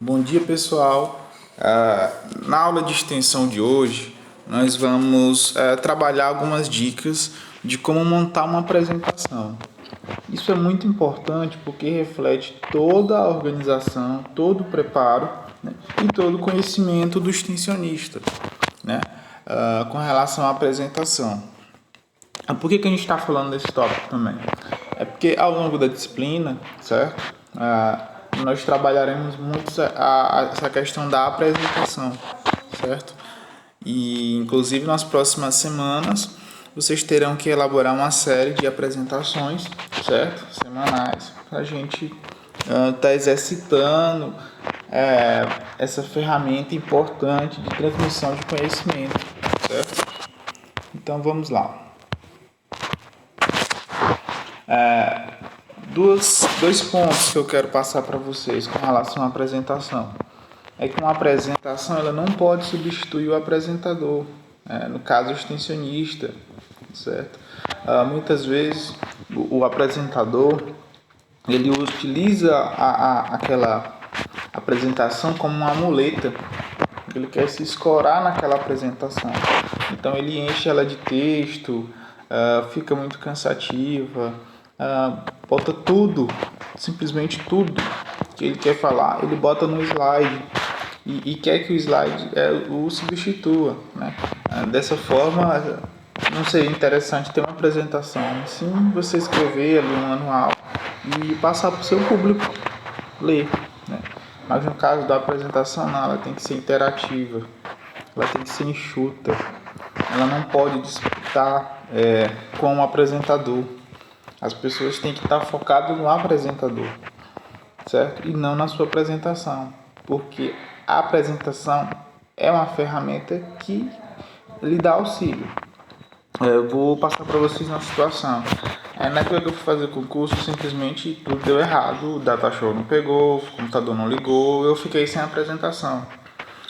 Bom dia, pessoal. Na aula de extensão de hoje, nós vamos trabalhar algumas dicas de como montar uma apresentação. Isso é muito importante porque reflete toda a organização, todo o preparo, né, e todo o conhecimento do extensionista, né, com relação à apresentação. Por que a gente está falando desse tópico também? É porque ao longo da disciplina, certo? Nós trabalharemos muito essa questão da apresentação, certo? E inclusive nas próximas semanas vocês terão que elaborar uma série de apresentações, certo? Semanais, para a gente estar exercitando essa ferramenta importante de transmissão de conhecimento, certo? Então vamos lá. Dois pontos que eu quero passar para vocês com relação à apresentação. É que uma apresentação ela não pode substituir o apresentador, no caso o extensionista, certo? Muitas vezes o apresentador ele utiliza aquela apresentação como uma muleta. Ele quer se escorar naquela apresentação, então ele enche ela de texto, fica muito cansativa, bota tudo, simplesmente tudo que ele quer falar, ele bota no slide e quer que o slide o substitua, né? Dessa forma, não seria interessante ter uma apresentação, sim você escrever ali um manual e passar para o seu público ler, né? Mas no caso da apresentação, não, ela tem que ser interativa, ela tem que ser enxuta, ela não pode disputar com o apresentador. As pessoas têm que estar focadas no apresentador, certo? E não na sua apresentação, porque a apresentação é uma ferramenta que lhe dá auxílio. Eu vou passar para vocês uma situação. Naquilo que eu fui fazer concurso, simplesmente tudo deu errado, o data show não pegou, o computador não ligou, eu fiquei sem apresentação.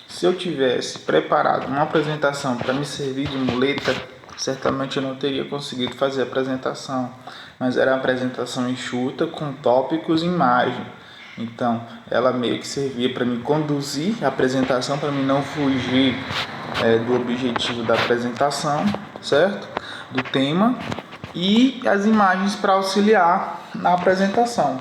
Se eu tivesse preparado uma apresentação para me servir de muleta, certamente eu não teria conseguido fazer a apresentação, mas era uma apresentação enxuta com tópicos e imagem. Então, ela meio que servia para me conduzir a apresentação, para mim não fugir do objetivo da apresentação, certo? Do tema, e as imagens para auxiliar na apresentação.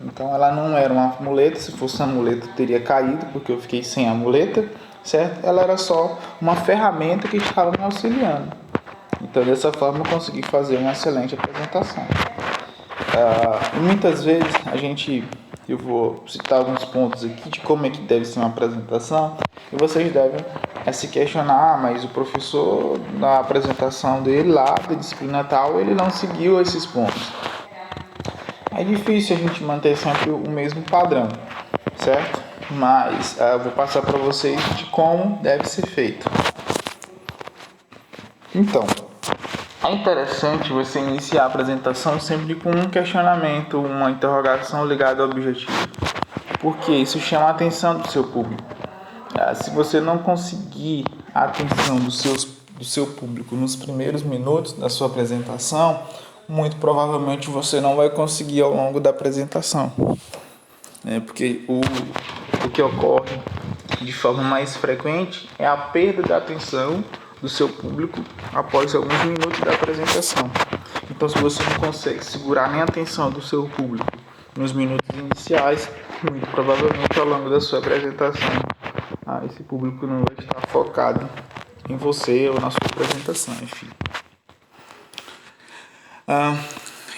Então, ela não era uma muleta, se fosse uma muleta teria caído, porque eu fiquei sem a muleta, certo? Ela era só uma ferramenta que estava me auxiliando. Então, dessa forma, eu consegui fazer uma excelente apresentação. Muitas vezes eu vou citar alguns pontos aqui de como é que deve ser uma apresentação e vocês devem se questionar, mas o professor na apresentação dele lá da disciplina tal, ele não seguiu esses pontos. É difícil a gente manter sempre o mesmo padrão, certo? Mas eu vou passar para vocês de como deve ser feito. Então, é interessante você iniciar a apresentação sempre com um questionamento, uma interrogação ligada ao objetivo, porque isso chama a atenção do seu público. Se você não conseguir a atenção do seu público nos primeiros minutos da sua apresentação, muito provavelmente você não vai conseguir ao longo da apresentação. Porque o que ocorre de forma mais frequente é a perda da atenção do seu público após alguns minutos da apresentação. Então, se você não consegue segurar nem a atenção do seu público nos minutos iniciais, muito provavelmente ao longo da sua apresentação, esse público não vai estar focado em você ou na sua apresentação, enfim.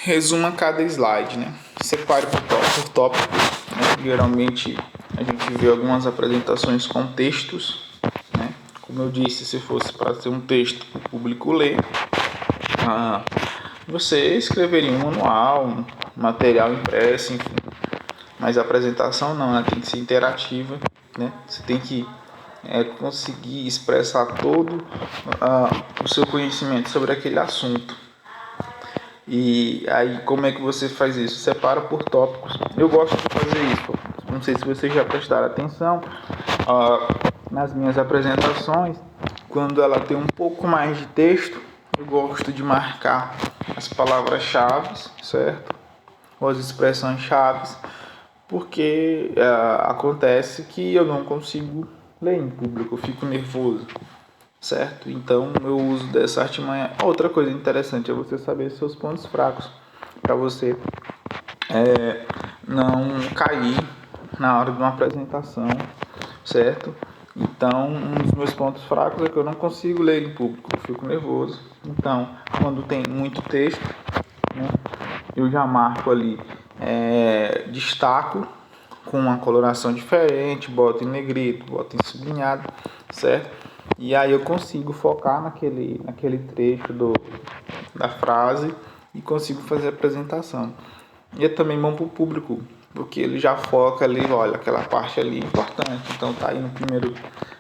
Resuma cada slide, né? Separe por tópicos, né? Geralmente a gente vê algumas apresentações com textos, né? Como eu disse, se fosse para ser um texto para o público ler, você escreveria um manual, um material impresso, enfim. Mas a apresentação não, ela tem que ser interativa, né? Você tem que conseguir expressar todo o seu conhecimento sobre aquele assunto. E aí, como é que você faz isso? Separa por tópicos. Eu gosto de fazer isso. Não sei se vocês já prestaram atenção nas minhas apresentações. Quando ela tem um pouco mais de texto, eu gosto de marcar as palavras-chave, certo? Ou as expressões-chave, porque acontece que eu não consigo ler em público, eu fico nervoso, certo? Então eu uso dessa artimanha. Outra coisa interessante é você saber seus pontos fracos, para você não cair na hora de uma apresentação, certo? Então, um dos meus pontos fracos é que eu não consigo ler em público, eu fico nervoso. Então, quando tem muito texto, né, eu já marco ali, destaco com uma coloração diferente, boto em negrito, boto em sublinhado, certo? E aí eu consigo focar naquele trecho da frase e consigo fazer a apresentação. E é também bom para o público, porque ele já foca ali, olha, aquela parte ali é importante. Então tá aí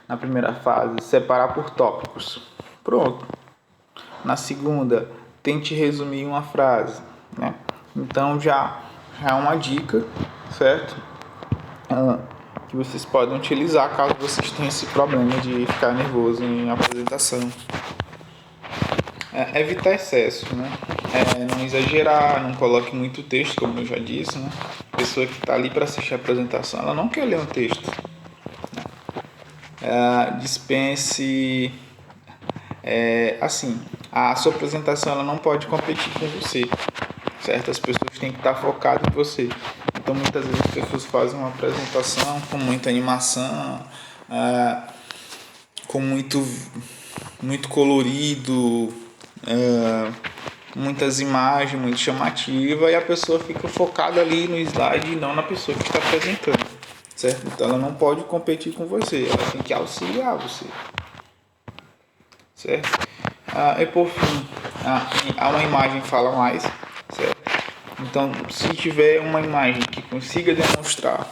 na primeira fase, separar por tópicos. Pronto. Na segunda, tente resumir uma frase, né? Então já é uma dica, certo? Que vocês podem utilizar caso vocês tenham esse problema de ficar nervoso em apresentação. Evitar excesso, né? Não exagerar, não coloque muito texto, como eu já disse, né? A pessoa que está ali para assistir a apresentação, ela não quer ler um texto, né? Dispense, assim, a sua apresentação ela não pode competir com você, certo? As pessoas têm que estar focadas em você. Então muitas vezes as pessoas fazem uma apresentação com muita animação, com muito colorido, muitas imagens, muito chamativa, e a pessoa fica focada ali no slide e não na pessoa que está apresentando, certo? Então ela não pode competir com você, ela tem que auxiliar você, certo? E por fim, uma imagem fala mais, certo? Então, se tiver uma imagem que consiga demonstrar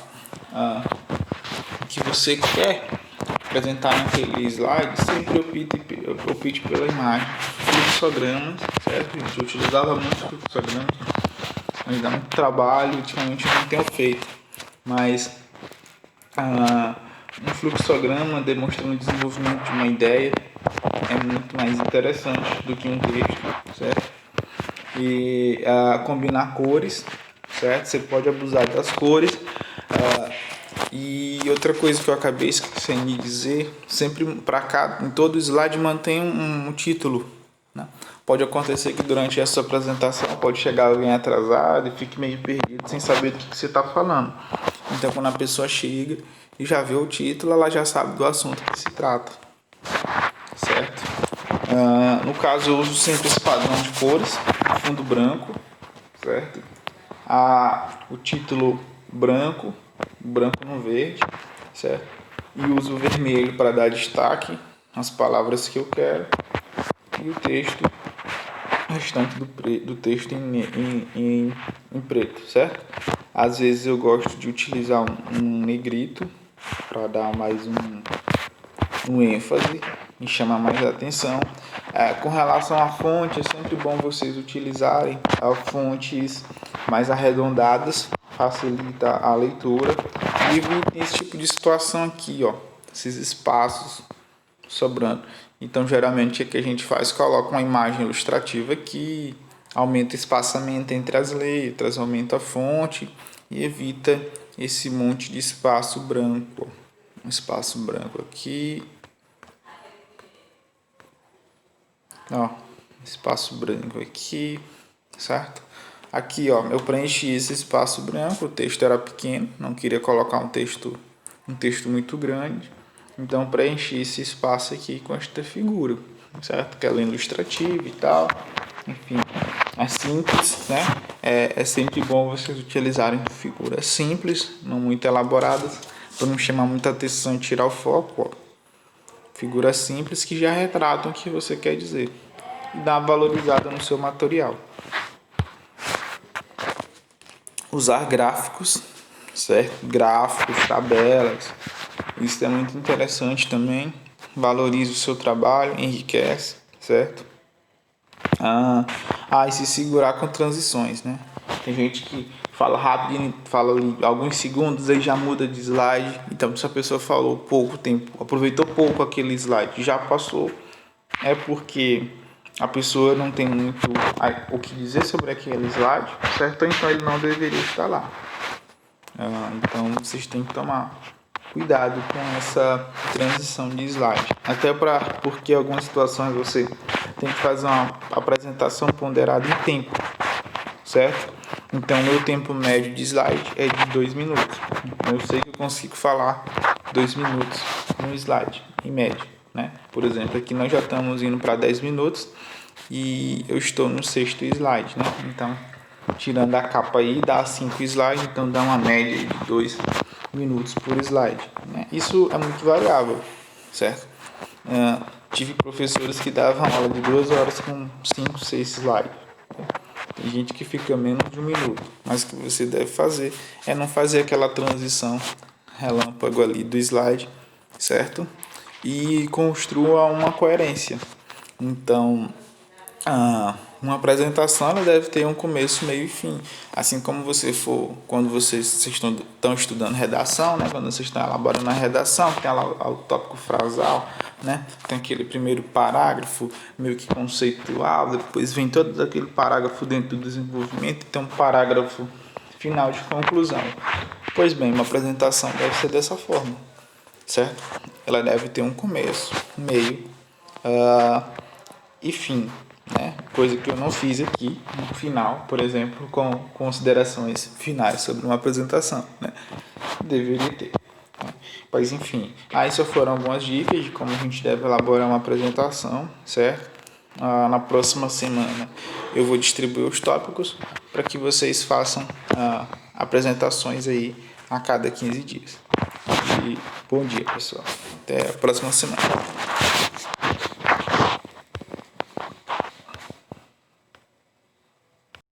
que você quer apresentar naquele slide, sempre opte pela imagem. Fluxogramas, certo? A gente utilizava muito fluxogramas, mas dá muito trabalho, ultimamente eu não tenho feito, mas um fluxograma demonstrando o desenvolvimento de uma ideia é muito mais interessante do que um texto, certo? E combinar cores, certo? Você pode abusar das cores. E outra coisa que eu acabei esquecendo de dizer, sempre para cá, em todo slide mantém um título, né? Pode acontecer que durante essa apresentação pode chegar alguém atrasado e fique meio perdido sem saber do que você está falando. Então quando a pessoa chega e já vê o título, ela já sabe do assunto que se trata, certo? No caso eu uso sempre esse padrão de cores, fundo branco, certo? O título branco no verde, certo? E uso o vermelho para dar destaque às palavras que eu quero, e o texto restante do texto em preto, certo? Às vezes eu gosto de utilizar um negrito para dar mais um ênfase e chamar mais a atenção. Com relação à fonte, é sempre bom vocês utilizarem fontes mais arredondadas, facilita a leitura, e evitem esse tipo de situação aqui, ó, esses espaços sobrando. Então geralmente o que a gente faz? Coloca uma imagem ilustrativa aqui, aumenta o espaçamento entre as letras, aumenta a fonte e evita esse monte de espaço branco. Um espaço branco aqui, ó, espaço branco aqui, certo? Aqui, ó, eu preenchi esse espaço branco, o texto era pequeno, não queria colocar um texto muito grande, então preenchi esse espaço aqui com esta figura, certo? Que ela é ilustrativa e tal, enfim, é simples, né? É sempre bom vocês utilizarem figuras simples, não muito elaboradas, para não chamar muita atenção e tirar o foco, ó. Figuras simples que já retratam o que você quer dizer e dá uma valorizada no seu material. Usar gráficos, certo? Gráficos, tabelas, isso é muito interessante também. Valoriza o seu trabalho, enriquece, certo? E se segurar com transições, né? Tem gente que fala rápido, fala ali alguns segundos, aí já muda de slide. Então, se a pessoa falou pouco tempo, aproveitou pouco aquele slide, já passou, é porque a pessoa não tem muito o que dizer sobre aquele slide, certo? Então ele não deveria estar lá. Então vocês têm que tomar cuidado com essa transição de slide. Até porque em algumas situações você tem que fazer uma apresentação ponderada em tempo, certo? Então meu tempo médio de slide é de 2 minutos. Eu sei que eu consigo falar 2 minutos no slide, em média, né? Por exemplo, aqui nós já estamos indo para 10 minutos e eu estou no 6º slide, né? Então, tirando a capa aí, dá 5 slides, então dá uma média de 2 minutos por slide, né? Isso é muito variável, certo? Tive professores que davam aula de 2 horas com 5, 6 slides. Tem gente que fica menos de 1 minuto, mas o que você deve fazer é não fazer aquela transição relâmpago ali do slide, certo? E construa uma coerência. Então, uma apresentação ela deve ter um começo, meio e fim. Assim como quando vocês estão estudando redação, né? Quando vocês estão elaborando a redação, tem lá o tópico frasal, né? Tem aquele primeiro parágrafo meio que conceitual, depois vem todo aquele parágrafo dentro do desenvolvimento e tem um parágrafo final de conclusão. Pois bem, uma apresentação deve ser dessa forma, certo? Ela deve ter um começo, meio e fim, né? Coisa que eu não fiz aqui no final, por exemplo, com considerações finais sobre uma apresentação, né? Deveria ter, né? Mas enfim, aí só foram algumas dicas de como a gente deve elaborar uma apresentação, certo? Na próxima semana eu vou distribuir os tópicos para que vocês façam apresentações aí a cada 15 dias. E bom dia, pessoal. Até a próxima semana.